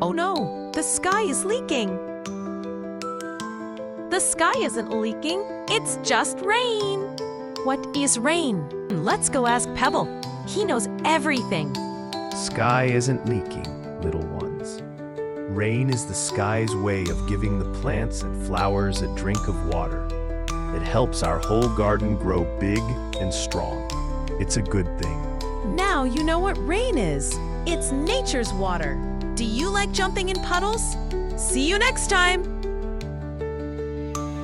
Oh no, the sky is leaking. The sky isn't leaking, it's just rain. What is rain? Let's go ask Pebble. He knows everything. Sky isn't leaking, little ones. Rain is the sky's way of giving the plants and flowers a drink of water. It helps our whole garden grow big and strong. It's a good thing. Now you know what rain is. It's nature's water. Do you like jumping in puddles? See you next time.